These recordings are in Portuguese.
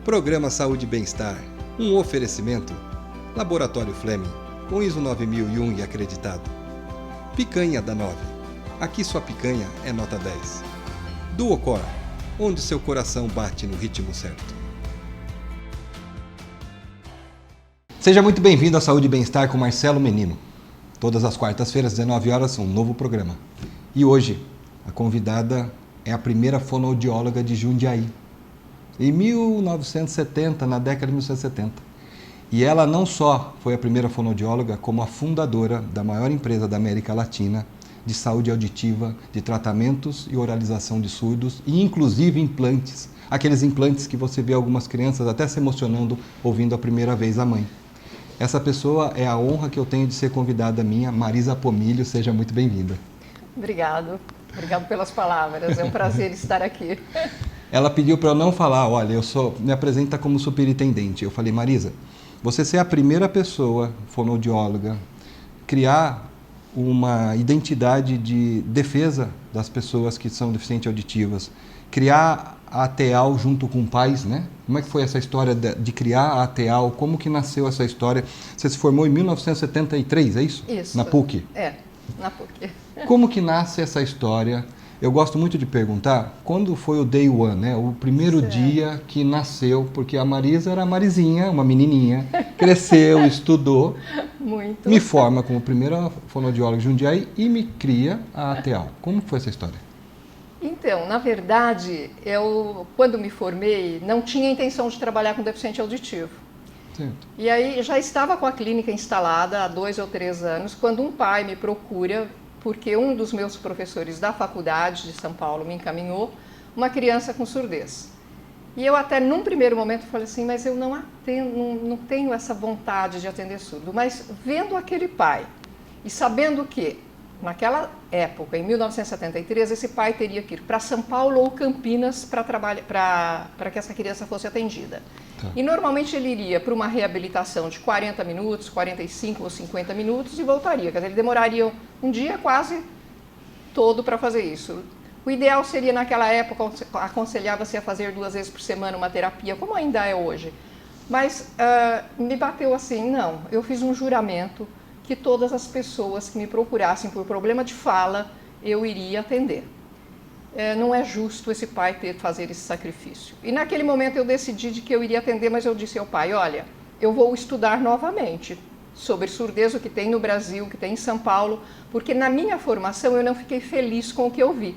Programa Saúde e Bem-Estar, um oferecimento. Laboratório Fleming, com ISO 9001 e acreditado. Picanha da 9, aqui sua picanha é nota 10. Duocor, onde seu coração bate no ritmo certo. Seja muito bem-vindo à Saúde e Bem-Estar com Marcelo Menino. Todas as quartas-feiras, 19 horas, um novo programa. E hoje, a convidada é a primeira fonoaudióloga de Jundiaí. Em 1970, na década de 1970. E ela não só foi a primeira fonoaudióloga, como a fundadora da maior empresa da América Latina de saúde auditiva, de tratamentos e oralização de surdos e inclusive implantes. Aqueles implantes que você vê algumas crianças até se emocionando ouvindo a primeira vez a mãe. Essa pessoa é a honra que eu tenho de ser convidada minha, Marisa Pomilio. Seja muito bem-vinda. Obrigado pelas palavras, é um prazer estar aqui. Ela pediu para eu não falar, olha, me apresenta como superintendente. Eu falei, Marisa, você ser a primeira pessoa, fonoaudióloga, criar uma identidade de defesa das pessoas que são deficientes auditivas, criar a ATEAL junto com pais, né? Como é que foi essa história de criar a ATEAL? Como que nasceu essa história? Você se formou em 1973, é isso? Isso. Na PUC? É, na PUC. Como que nasce essa história? Eu gosto muito de perguntar quando foi o day one, né? O primeiro dia que nasceu, porque a Marisa era a Marizinha, uma menininha, cresceu, estudou, muito. Me forma como primeira fonoaudióloga de Jundiaí e me cria a ATEAL. Como foi essa história? Então, na verdade, eu, quando me formei, não tinha intenção de trabalhar com deficiente auditivo. Certo. E aí já estava com a clínica instalada há 2 ou 3 anos, quando um pai me procura, porque um dos meus professores da faculdade de São Paulo me encaminhou uma criança com surdez. E eu até num primeiro momento falei assim, mas eu não tenho essa vontade de atender surdo. Mas vendo aquele pai e sabendo que naquela época, em 1973, esse pai teria que ir para São Paulo ou Campinas para que essa criança fosse atendida. Tá. E normalmente ele iria para uma reabilitação de 40 minutos, 45 ou 50 minutos e voltaria. Quer dizer, ele demoraria um dia quase todo para fazer isso. O ideal seria, naquela época, aconselhava-se a fazer 2 vezes por semana uma terapia, como ainda é hoje. Mas me bateu assim, não, eu fiz um juramento que todas as pessoas que me procurassem por problema de fala, eu iria atender. Não é justo esse pai ter que fazer esse sacrifício. E naquele momento eu decidi de que eu iria atender, mas eu disse ao pai, olha, eu vou estudar novamente sobre surdez, o que tem no Brasil, o que tem em São Paulo, porque na minha formação eu não fiquei feliz com o que eu vi.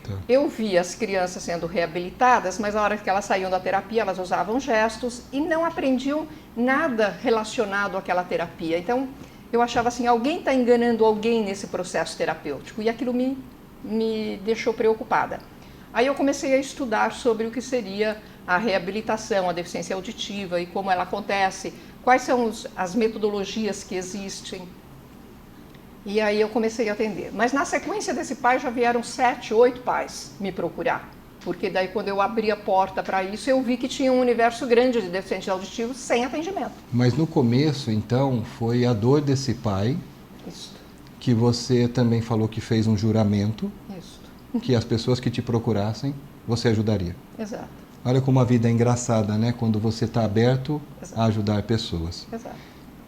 Tá. Eu vi as crianças sendo reabilitadas, mas na hora que elas saíam da terapia, elas usavam gestos e não aprendiam nada relacionado àquela terapia. Então, eu achava assim, alguém está enganando alguém nesse processo terapêutico, e aquilo me deixou preocupada. Aí eu comecei a estudar sobre o que seria a reabilitação, a deficiência auditiva e como ela acontece, quais são as metodologias que existem. E aí eu comecei a atender. Mas na sequência desse pai já vieram 7, 8 pais me procurar. Porque daí quando eu abri a porta para isso, eu vi que tinha um universo grande de deficientes auditivos sem atendimento. Mas no começo, então, foi a dor desse pai, isso, que você também falou que fez um juramento, isso, que as pessoas que te procurassem, você ajudaria. Exato. Olha como a vida é engraçada, né? Quando você está aberto a ajudar pessoas. Exato.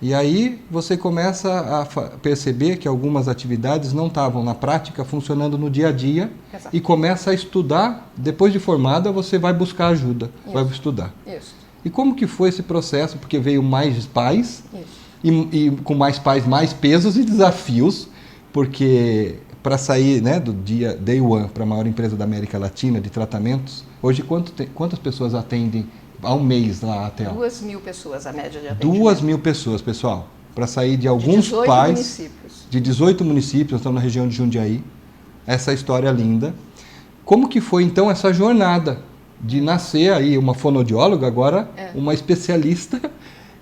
E aí você começa a perceber que algumas atividades não estavam na prática funcionando no dia a dia. Exato. E começa a estudar. Depois de formada, você vai buscar ajuda, vai estudar. Isso. E como que foi esse processo? Porque veio mais pais e com mais pais, mais pesos e desafios, porque para sair, né, do dia Day One para a maior empresa da América Latina de tratamentos, hoje quantas pessoas atendem ao mês lá a ATEAL? 2.000 pessoas a média de atendimento. 2.000 pessoas, pessoal, para sair de alguns de 18 pais municípios. De 18 municípios, nós estamos na região de Jundiaí, essa história linda. Como que foi então essa jornada de nascer aí uma fonoaudióloga, agora uma especialista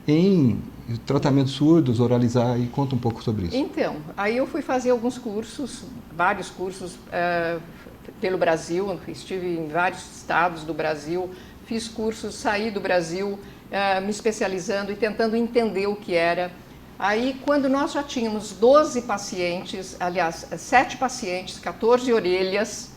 em tratamento surdos, oralizar, e conta um pouco sobre isso. Então, aí eu fui fazer alguns cursos, vários cursos pelo Brasil, estive em vários estados do Brasil, fiz cursos, saí do Brasil, me especializando e tentando entender o que era. Aí, quando nós já tínhamos 12 pacientes, aliás, 7 pacientes, 14 orelhas,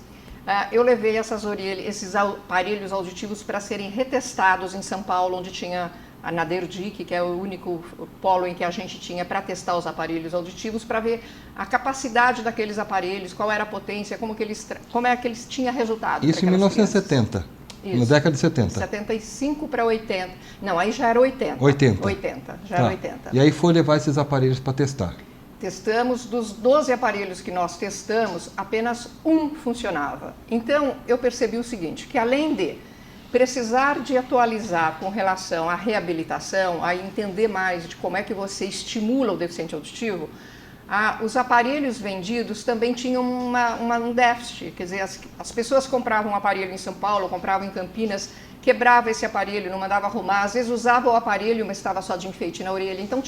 eu levei esses aparelhos auditivos para serem retestados em São Paulo, onde tinha a Naderdic, que é o único polo em que a gente tinha para testar os aparelhos auditivos, para ver a capacidade daqueles aparelhos, qual era a potência, como é que eles tinham resultado. Isso em 1970, na década de 70. 75 para 80. Não, aí já era 80. 80, já era 80. E aí foi levar esses aparelhos para testar. Testamos, dos 12 aparelhos que nós testamos, apenas um funcionava. Então, eu percebi o seguinte, que além de precisar de atualizar com relação à reabilitação, a entender mais de como é que você estimula o deficiente auditivo, os aparelhos vendidos também tinham um déficit. Quer dizer, as pessoas compravam um aparelho em São Paulo, compravam em Campinas, quebrava esse aparelho, não mandava arrumar, às vezes usava o aparelho, mas estava só de enfeite na orelha. Então,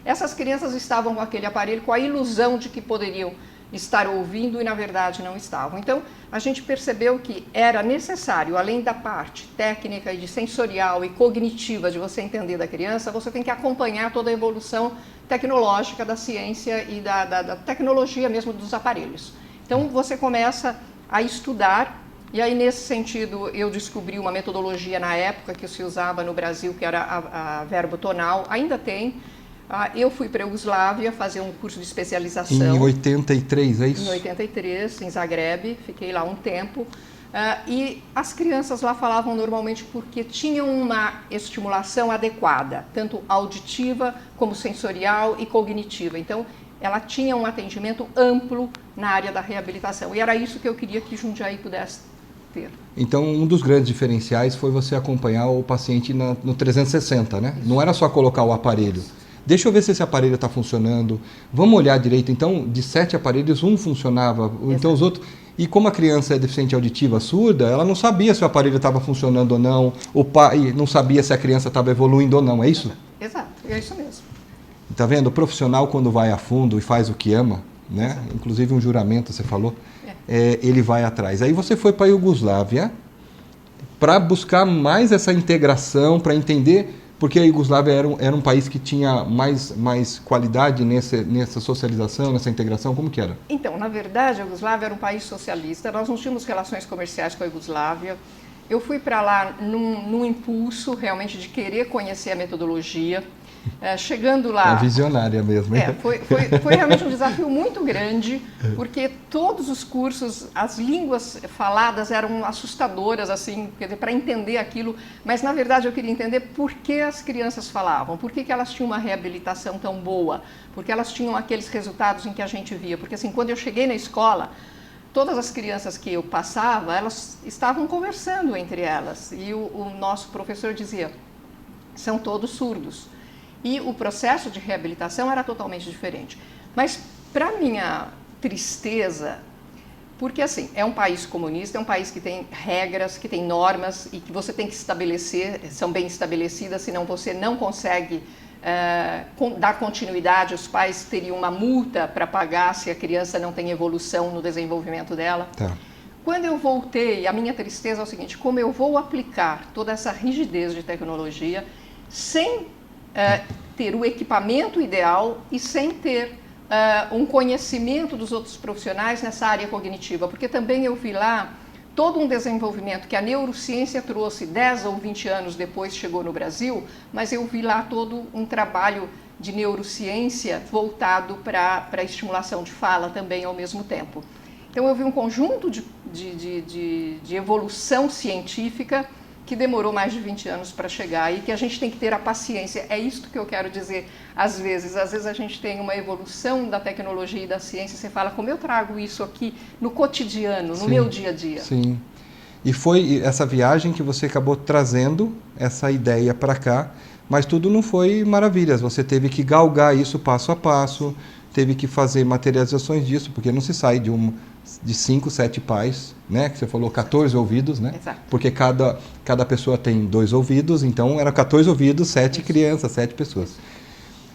essas crianças estavam com aquele aparelho com a ilusão de que poderiam estar ouvindo e, na verdade, não estavam. Então, a gente percebeu que era necessário, além da parte técnica e de sensorial e cognitiva de você entender da criança, você tem que acompanhar toda a evolução tecnológica da ciência e da tecnologia mesmo dos aparelhos. Então, você começa a estudar, e aí, nesse sentido, eu descobri uma metodologia na época que se usava no Brasil, que era a verbo tonal, ainda tem. Eu fui para a Iugoslávia fazer um curso de especialização. Em 83, é isso? Em 83, em Zagreb, fiquei lá um tempo. E as crianças lá falavam normalmente porque tinham uma estimulação adequada, tanto auditiva como sensorial e cognitiva. Então, ela tinha um atendimento amplo na área da reabilitação. E era isso que eu queria que Jundiaí pudesse ter. Então, um dos grandes diferenciais foi você acompanhar o paciente no 360, né? Isso. Não era só colocar o aparelho. Deixa eu ver se esse aparelho está funcionando. Vamos olhar direito. Então, de 7 aparelhos, um funcionava. Exato. Então, os outros... E como a criança é deficiente auditiva surda, ela não sabia se o aparelho estava funcionando ou não. O pai não sabia se a criança estava evoluindo ou não. É isso? Exato. É isso mesmo. Está vendo? O profissional, quando vai a fundo e faz o que ama, né? Exato. Inclusive um juramento, você falou, ele vai atrás. Aí você foi para a Iugoslávia para buscar mais essa integração, para entender... Porque a Iugoslávia era um país que tinha mais qualidade nessa socialização, nessa integração, como que era? Então, na verdade, a Iugoslávia era um país socialista, nós não tínhamos relações comerciais com a Iugoslávia. Eu fui para lá num impulso realmente de querer conhecer a metodologia. Chegando lá... É visionária mesmo. Foi realmente um desafio muito grande, porque todos os cursos, as línguas faladas eram assustadoras, assim, para entender aquilo, mas na verdade eu queria entender por que as crianças falavam, por que elas tinham uma reabilitação tão boa, porque elas tinham aqueles resultados em que a gente via, porque assim, quando eu cheguei na escola, todas as crianças que eu passava, elas estavam conversando entre elas, e o nosso professor dizia, são todos surdos. E o processo de reabilitação era totalmente diferente. Mas, para minha tristeza, porque assim, é um país comunista, é um país que tem regras, que tem normas e que você tem que estabelecer, são bem estabelecidas, senão você não consegue dar continuidade, os pais teriam uma multa para pagar se a criança não tem evolução no desenvolvimento dela. Tá. Quando eu voltei, a minha tristeza é o seguinte, como eu vou aplicar toda essa rigidez de tecnologia sem... ter o equipamento ideal e sem ter um conhecimento dos outros profissionais nessa área cognitiva, porque também eu vi lá todo um desenvolvimento que a neurociência trouxe 10 ou 20 anos depois chegou no Brasil, mas eu vi lá todo um trabalho de neurociência voltado para a estimulação de fala também ao mesmo tempo. Então eu vi um conjunto de evolução científica que demorou mais de 20 anos para chegar e que a gente tem que ter a paciência. É isso que eu quero dizer às vezes. Às vezes a gente tem uma evolução da tecnologia e da ciência, você fala, como eu trago isso aqui no cotidiano, no meu dia a dia. Sim. E foi essa viagem que você acabou trazendo essa ideia para cá, mas tudo não foi maravilhas. Você teve que galgar isso passo a passo, teve que fazer materializações disso, porque não se sai de 5, 7 pais, né? Que você falou 14 ouvidos, né? Exato. Porque cada pessoa tem 2 ouvidos, então era 14 ouvidos, 7 crianças, 7 pessoas.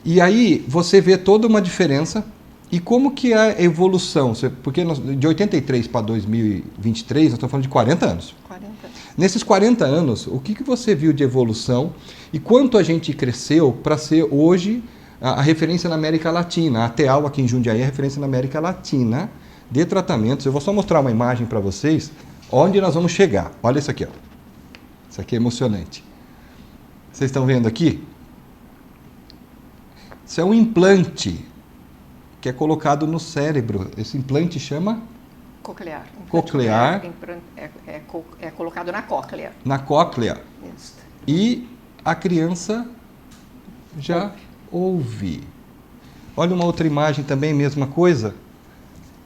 E aí você vê toda uma diferença. E como que é a evolução? Porque de 83 para 2023, nós estamos falando de 40 anos. 40 anos. Nesses 40 anos, o que você viu de evolução e quanto a gente cresceu para ser hoje a referência na América Latina? A TEAL aqui em Jundiaí é a referência na América Latina de tratamentos. Eu vou só mostrar uma imagem para vocês. Onde nós vamos chegar? Olha isso aqui, ó. Isso aqui é emocionante. Vocês estão vendo aqui? Isso é um implante que é colocado no cérebro. Esse implante chama? Coclear. Coclear. É colocado na cóclea. Na cóclea. Isso. E a criança já ouve. Olha uma outra imagem também, mesma coisa.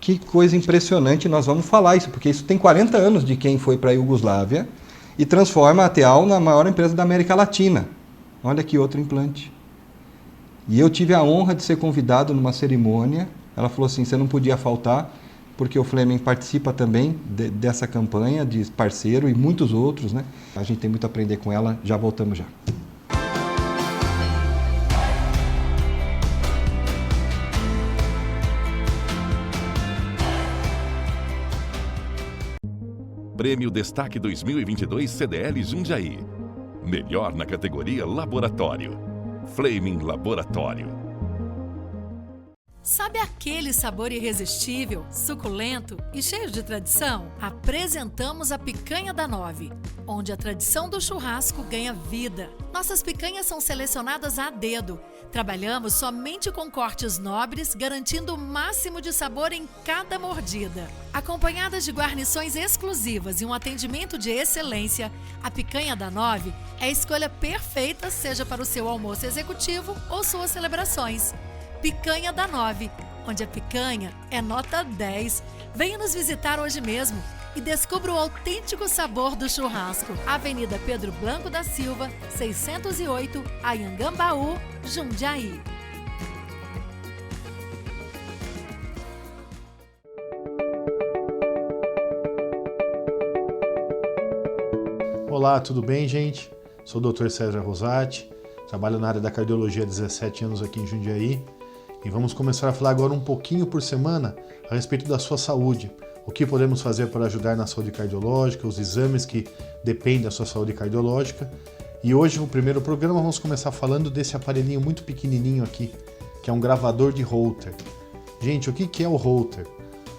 Que coisa impressionante, nós vamos falar isso, porque isso tem 40 anos de quem foi para a Iugoslávia e transforma a Teal na maior empresa da América Latina. Olha aqui outro implante. E eu tive a honra de ser convidado numa cerimônia. Ela falou assim, você não podia faltar, porque o Fleming participa também dessa campanha de parceiro e muitos outros, né? A gente tem muito a aprender com ela, já voltamos já. Prêmio Destaque 2022 CDL Jundiaí. Melhor na categoria Laboratório. Fleming Laboratório. Sabe aquele sabor irresistível, suculento e cheio de tradição? Apresentamos a Picanha da 9, onde a tradição do churrasco ganha vida. Nossas picanhas são selecionadas a dedo. Trabalhamos somente com cortes nobres, garantindo o máximo de sabor em cada mordida. Acompanhadas de guarnições exclusivas e um atendimento de excelência, a Picanha da 9 é a escolha perfeita, seja para o seu almoço executivo ou suas celebrações. Picanha da 9, onde a picanha é nota 10. Venha nos visitar hoje mesmo e descubra o autêntico sabor do churrasco. Avenida Pedro Blanco da Silva, 608, Anhangambaú, Jundiaí. Olá, tudo bem, gente? Sou o Dr. César Rosati, trabalho na área da cardiologia há 17 anos aqui em Jundiaí. E vamos começar a falar agora um pouquinho por semana a respeito da sua saúde. O que podemos fazer para ajudar na saúde cardiológica, os exames que dependem da sua saúde cardiológica. E hoje, no primeiro programa, vamos começar falando desse aparelhinho muito pequenininho aqui, que é um gravador de Holter. Gente, o que é o Holter?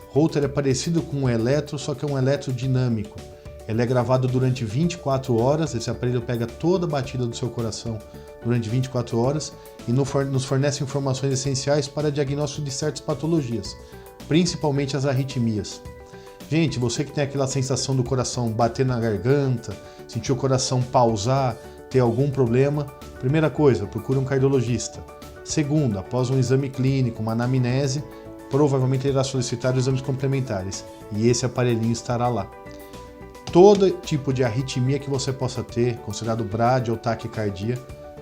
Holter é parecido com um eletro, só que é um eletrodinâmico. Ele é gravado durante 24 horas, esse aparelho pega toda a batida do seu coração durante 24 horas e nos fornece informações essenciais para diagnóstico de certas patologias, principalmente as arritmias. Gente, você que tem aquela sensação do coração bater na garganta, sentir o coração pausar, ter algum problema, primeira coisa, procure um cardiologista. Segunda, após um exame clínico, uma anamnese, provavelmente ele irá solicitar exames complementares e esse aparelhinho estará lá. Todo tipo de arritmia que você possa ter, considerado brad ou taquicardia,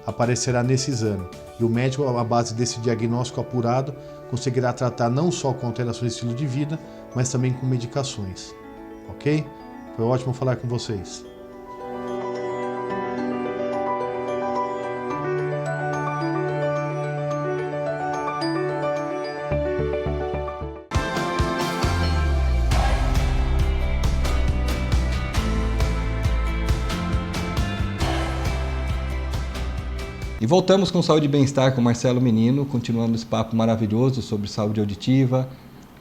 aparecerá nesse exame. E o médico, à base desse diagnóstico apurado, conseguirá tratar não só com alterações de estilo de vida, mas também com medicações. Ok? Foi ótimo falar com vocês. E voltamos com Saúde e Bem-Estar com Marcelo Menino, continuando esse papo maravilhoso sobre saúde auditiva,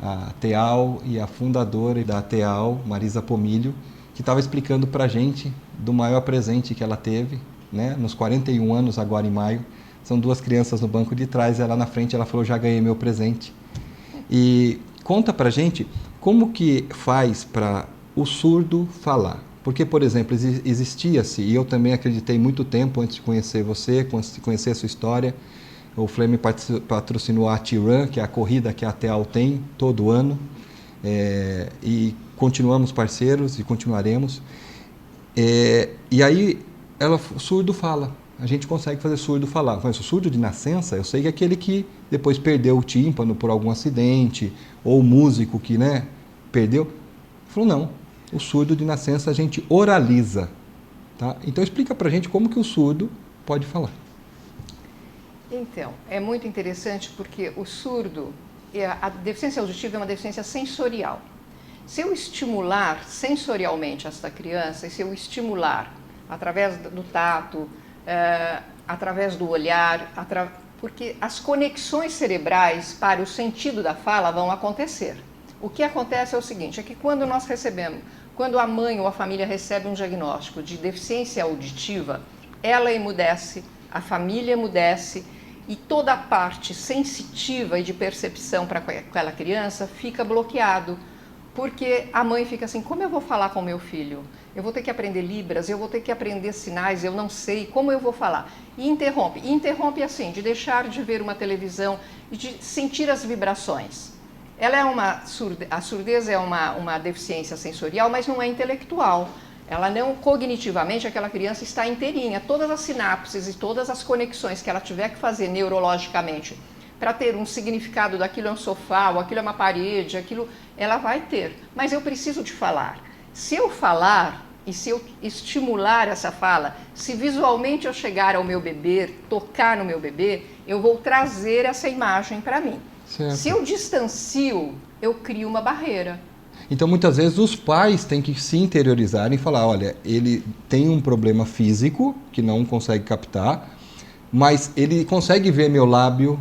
a Teal e a fundadora da Teal, Marisa Pomilio, que estava explicando para a gente do maior presente que ela teve, né, nos 41 anos, agora em maio. São duas crianças no banco de trás, ela na frente, ela falou, já ganhei meu presente. E conta para a gente como que faz para o surdo falar. Porque, por exemplo, existia-se, e eu também acreditei muito tempo antes de conhecer você, antes de conhecer a sua história, o Fleming patrocinou a T-Run, que é a corrida que a Teal tem todo ano, e continuamos parceiros e continuaremos. E aí, o surdo fala, a gente consegue fazer surdo falar. Mas o surdo de nascença, eu sei que é aquele que depois perdeu o tímpano por algum acidente, ou o músico que, né, perdeu. Ele falou, não. O surdo de nascença a gente oraliza, tá? Então explica pra gente como que o surdo pode falar. Então, é muito interessante porque o surdo, a deficiência auditiva é uma deficiência sensorial. Se eu estimular sensorialmente esta criança, e se eu estimular através do tato, através do olhar, porque as conexões cerebrais para o sentido da fala vão acontecer. O que acontece é o seguinte, é que quando quando a mãe ou a família recebe um diagnóstico de deficiência auditiva, ela emudece, a família emudece e toda a parte sensitiva e de percepção para aquela criança fica bloqueado. Porque a mãe fica assim, como eu vou falar com meu filho? Eu vou ter que aprender libras, eu vou ter que aprender sinais, eu não sei, como eu vou falar? E interrompe. E interrompe assim, de deixar de ver uma televisão e de sentir as vibrações. Ela é a surdez é uma deficiência sensorial, mas não é intelectual. Ela não, cognitivamente, aquela criança está inteirinha. Todas as sinapses e todas as conexões que ela tiver que fazer neurologicamente para ter um significado daquilo é um sofá, ou aquilo é uma parede, aquilo ela vai ter. Mas eu preciso de falar. Se eu falar e se eu estimular essa fala, se visualmente eu chegar ao meu bebê, tocar no meu bebê, eu vou trazer essa imagem para mim. Certo. Se eu distancio, eu crio uma barreira. Então, muitas vezes, os pais têm que se interiorizar e falar, olha, ele tem um problema físico, que não consegue captar, mas ele consegue ver meu lábio,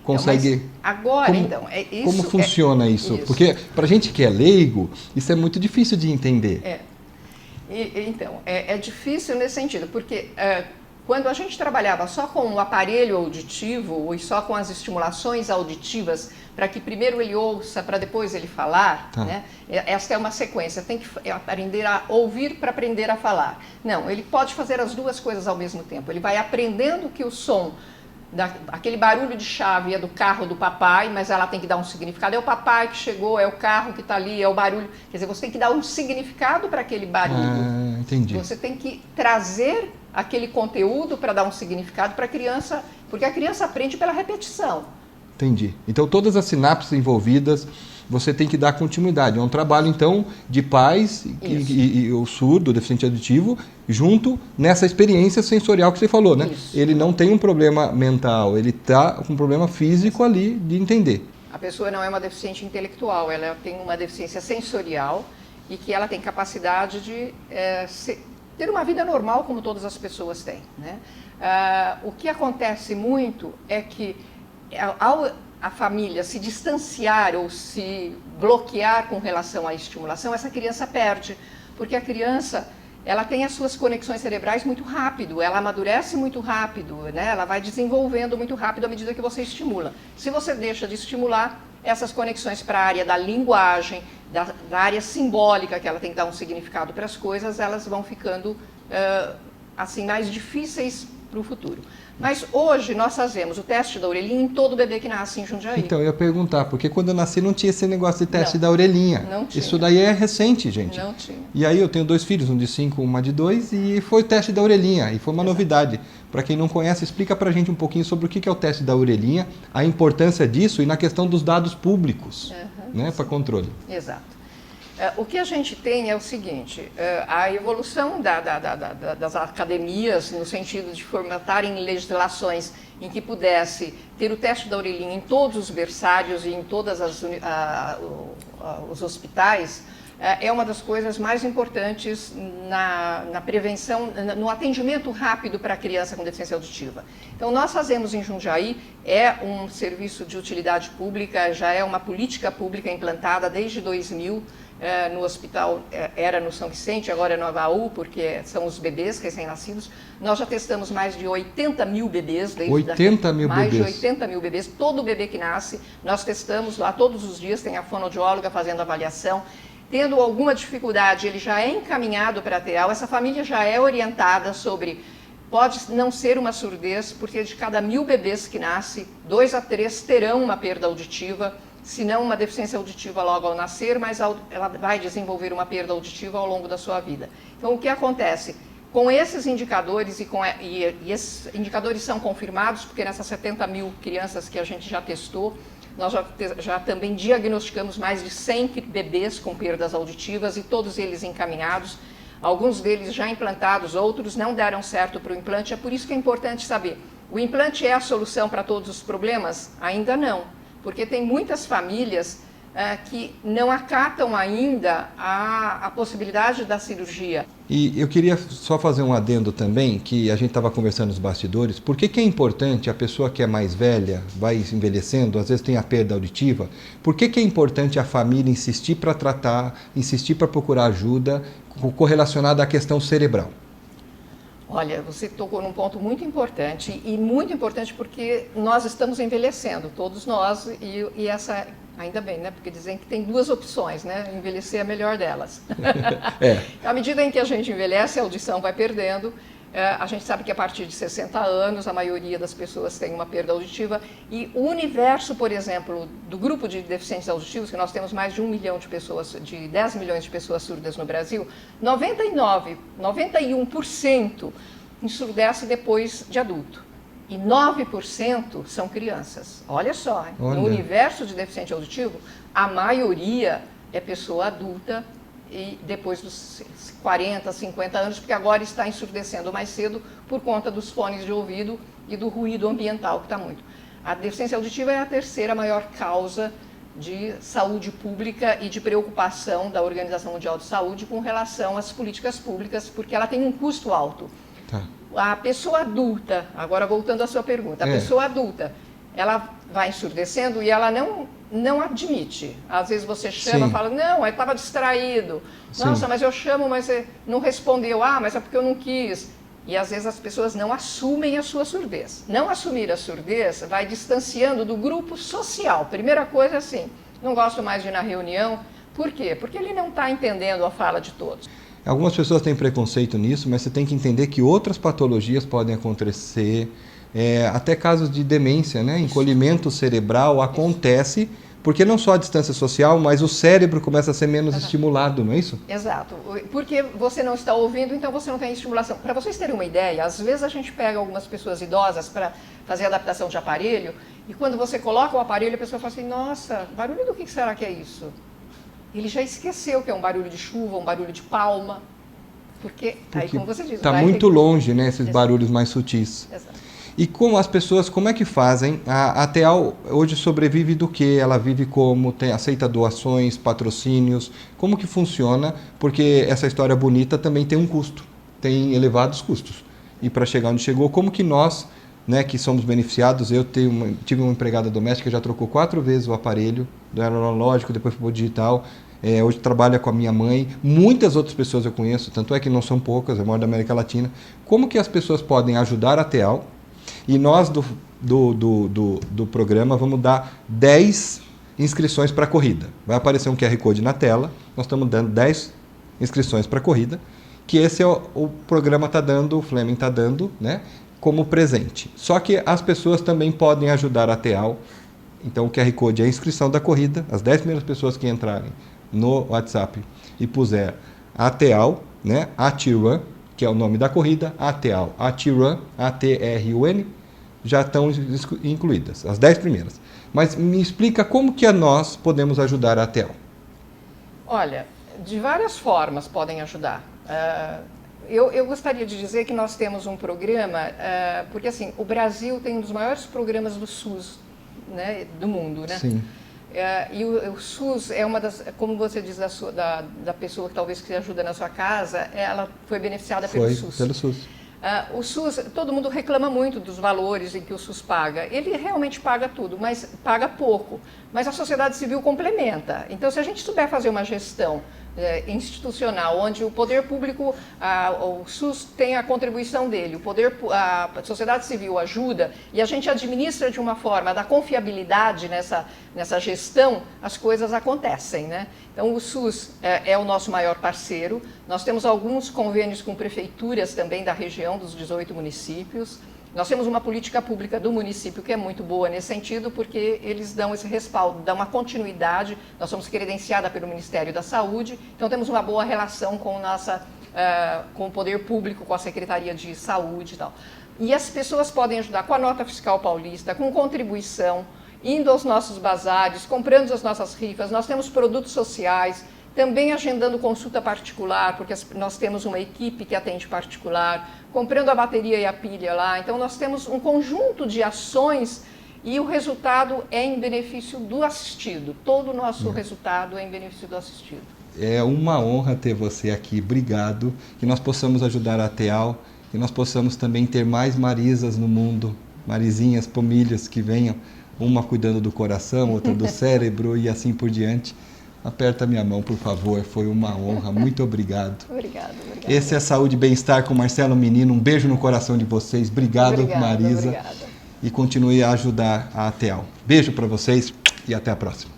consegue... Não, agora, como, então, é isso. Como funciona isso? Isso. Porque, para a gente que é leigo, isso é muito difícil de entender. Então, é difícil nesse sentido, porque quando a gente trabalhava só com o aparelho auditivo e só com as estimulações auditivas, para que primeiro ele ouça, para depois ele falar, né? Essa é uma sequência, tem que aprender a ouvir para aprender a falar. Não, ele pode fazer as duas coisas ao mesmo tempo. Ele vai aprendendo que o som, aquele barulho de chave é do carro do papai, mas ela tem que dar um significado. É o papai que chegou, é o carro que está ali, é o barulho. Quer dizer, você tem que dar um significado para aquele barulho. Ah, entendi. Você tem que trazer aquele conteúdo para dar um significado para a criança, porque a criança aprende pela repetição. Entendi. Então, todas as sinapses envolvidas, você tem que dar continuidade. É um trabalho, então, de pais e o surdo, o deficiente auditivo, junto nessa experiência sensorial que você falou, né? Isso. Ele não tem um problema mental, ele está com um problema físico ali de entender. A pessoa não é uma deficiente intelectual, ela tem uma deficiência sensorial e que ela tem capacidade de ter uma vida normal como todas as pessoas têm, né? O que acontece muito é que ao a família se distanciar ou se bloquear com relação à estimulação, essa criança perde, porque a criança ela tem as suas conexões cerebrais muito rápido, ela amadurece muito rápido, né? Ela vai desenvolvendo muito rápido à medida que você estimula. Se você deixa de estimular, essas conexões para a área da linguagem, da área simbólica, que ela tem que dar um significado para as coisas, elas vão ficando assim mais difíceis para o futuro. Mas hoje nós fazemos o teste da orelhinha em todo bebê que nasce em Jundiaí. Então, eu ia perguntar, porque quando eu nasci não tinha esse negócio de teste da orelhinha. Não tinha. Isso daí é recente, gente. Não tinha. E aí eu tenho 2 filhos, um de 5, uma de 2, e foi o teste da orelhinha, e foi uma novidade. Para quem não conhece, explica pra gente um pouquinho sobre o que é o teste da orelhinha, a importância disso e na questão dos dados públicos, né, para controle. Exato. O que a gente tem é o seguinte, a evolução das academias no sentido de formatarem legislações em que pudesse ter o teste da orelhinha em todos os berçários e em todos os hospitais, é uma das coisas mais importantes na prevenção, no atendimento rápido para a criança com deficiência auditiva. Então, nós fazemos em Jundiaí, é um serviço de utilidade pública, já é uma política pública implantada desde 2000, no hospital, era no São Vicente, agora é no Avaú, porque são os bebês recém-nascidos. Nós já testamos mais de 80 mil bebês. Mais de 80 mil bebês. Todo bebê que nasce, nós testamos lá todos os dias, tem a fonoaudióloga fazendo avaliação. Tendo alguma dificuldade, ele já é encaminhado para a TEAL, essa família já é orientada sobre... Pode não ser uma surdez, porque de cada 1000 bebês que nasce, 2 a 3 terão uma perda auditiva, se não uma deficiência auditiva logo ao nascer, mas ela vai desenvolver uma perda auditiva ao longo da sua vida. Então, o que acontece? Com esses indicadores, e esses indicadores são confirmados, porque nessas 70 mil crianças que a gente já testou, nós já também diagnosticamos mais de 100 bebês com perdas auditivas e todos eles encaminhados, alguns deles já implantados, outros não deram certo para o implante. É por isso que é importante saber, o implante é a solução para todos os problemas? Ainda não, porque tem muitas famílias que não acatam ainda a possibilidade da cirurgia. E eu queria só fazer um adendo também, que a gente estava conversando nos bastidores, por que é importante a pessoa que é mais velha, vai envelhecendo, às vezes tem a perda auditiva, por que é importante a família insistir para tratar, insistir para procurar ajuda correlacionada à questão cerebral? Olha, você tocou num ponto muito importante, e muito importante porque nós estamos envelhecendo, todos nós, e essa, ainda bem, né? Porque dizem que tem duas opções, né? Envelhecer é a melhor delas. À medida em que a gente envelhece, a audição vai perdendo. A gente sabe que a partir de 60 anos, a maioria das pessoas tem uma perda auditiva, e o universo, por exemplo, do grupo de deficientes auditivos, que nós temos mais de 1 milhão de pessoas, de 10 milhões de pessoas surdas no Brasil, 91% ensurdece depois de adulto. E 9% são crianças. Olha só, hein? No universo de deficiente auditivo, a maioria é pessoa adulta e depois dos 40, 50 anos, porque agora está ensurdecendo mais cedo por conta dos fones de ouvido e do ruído ambiental, que está muito. A deficiência auditiva é a terceira maior causa de saúde pública e de preocupação da Organização Mundial de Saúde com relação às políticas públicas, porque ela tem um custo alto. Tá. A pessoa adulta, agora voltando à sua pergunta, a pessoa adulta, ela vai ensurdecendo e ela não admite. Às vezes você chama e fala, não, eu estava distraído. Sim. Nossa, mas eu chamo, mas não respondeu. Ah, mas é porque eu não quis. E às vezes as pessoas não assumem a sua surdez. Não assumir a surdez vai distanciando do grupo social. Primeira coisa assim, não gosto mais de ir na reunião. Por quê? Porque ele não está entendendo a fala de todos. Algumas pessoas têm preconceito nisso, mas você tem que entender que outras patologias podem acontecer, até casos de demência, né? Encolhimento cerebral acontece, porque não só a distância social, mas o cérebro começa a ser menos estimulado, não é isso? Exato, porque você não está ouvindo, então você não tem estimulação. Para vocês terem uma ideia, às vezes a gente pega algumas pessoas idosas para fazer adaptação de aparelho, e quando você coloca o aparelho, a pessoa fala assim, nossa, barulho do que será que é isso? Ele já esqueceu que é um barulho de chuva, um barulho de palma, porque aí, como você diz... Está muito longe, né, esses barulhos mais sutis. Exato. E como as pessoas, como é que fazem? A TEAL hoje sobrevive do quê? Ela vive como? Aceita doações, patrocínios? Como que funciona? Porque essa história bonita também tem um custo, tem elevados custos. E para chegar onde chegou, como que nós, né, que somos beneficiados, eu tive uma empregada doméstica que já trocou 4 vezes o aparelho, do analógico, depois para o digital. Hoje trabalha com a minha mãe, muitas outras pessoas eu conheço, tanto é que não são poucas, é a maior da América Latina. Como que as pessoas podem ajudar a TEAL? E nós do programa vamos dar 10 inscrições para a corrida. Vai aparecer um QR Code na tela, nós estamos dando 10 inscrições para a corrida, que esse é o programa está dando, o Fleming está dando, né, como presente. Só que as pessoas também podem ajudar a TEAL. Então o QR Code é a inscrição da corrida, as 10 primeiras pessoas que entrarem no WhatsApp e puser a TEAL, né, ATRUN, que é o nome da corrida, a TEAL, ATRUN, ATRUN, já estão incluídas, as 10 primeiras. Mas me explica como que nós podemos ajudar a TEAL. Olha, de várias formas podem ajudar. Eu gostaria de dizer que nós temos um programa, porque assim, o Brasil tem um dos maiores programas do SUS, né, do mundo, né? Sim. E o SUS é uma das, como você diz, da pessoa que talvez que ajuda na sua casa, ela foi beneficiada pelo SUS. Pelo SUS. O SUS, todo mundo reclama muito dos valores em que o SUS paga. Ele realmente paga tudo, mas paga pouco. Mas a sociedade civil complementa. Então, se a gente souber fazer uma gestão institucional, onde o poder público, o SUS tem a contribuição dele, a sociedade civil ajuda e a gente administra de uma forma da confiabilidade nessa gestão, as coisas acontecem, né? Então o SUS é o nosso maior parceiro, nós temos alguns convênios com prefeituras também da região, dos 18 municípios. Nós temos uma política pública do município que é muito boa nesse sentido, porque eles dão esse respaldo, dão uma continuidade. Nós somos credenciada pelo Ministério da Saúde, então temos uma boa relação com o poder público, com a Secretaria de Saúde e tal. E as pessoas podem ajudar com a nota fiscal paulista, com contribuição, indo aos nossos bazares, comprando as nossas rifas. Nós temos produtos sociais, também agendando consulta particular, porque nós temos uma equipe que atende particular, comprando a bateria e a pilha lá. Então, nós temos um conjunto de ações e o resultado é em benefício do assistido. Todo o nosso resultado é em benefício do assistido. É uma honra ter você aqui. Obrigado. Que nós possamos ajudar a TEAL, que nós possamos também ter mais Marisas no mundo, Marizinhas, Pomilhas que venham, uma cuidando do coração, outra do cérebro e assim por diante. Aperta minha mão, por favor. Foi uma honra. Muito obrigado. Obrigada. Esse é Saúde e Bem-Estar com Marcelo Menino. Um beijo no coração de vocês. Obrigado, Marisa. Obrigada. E continue a ajudar a TEAL. Beijo para vocês e até a próxima.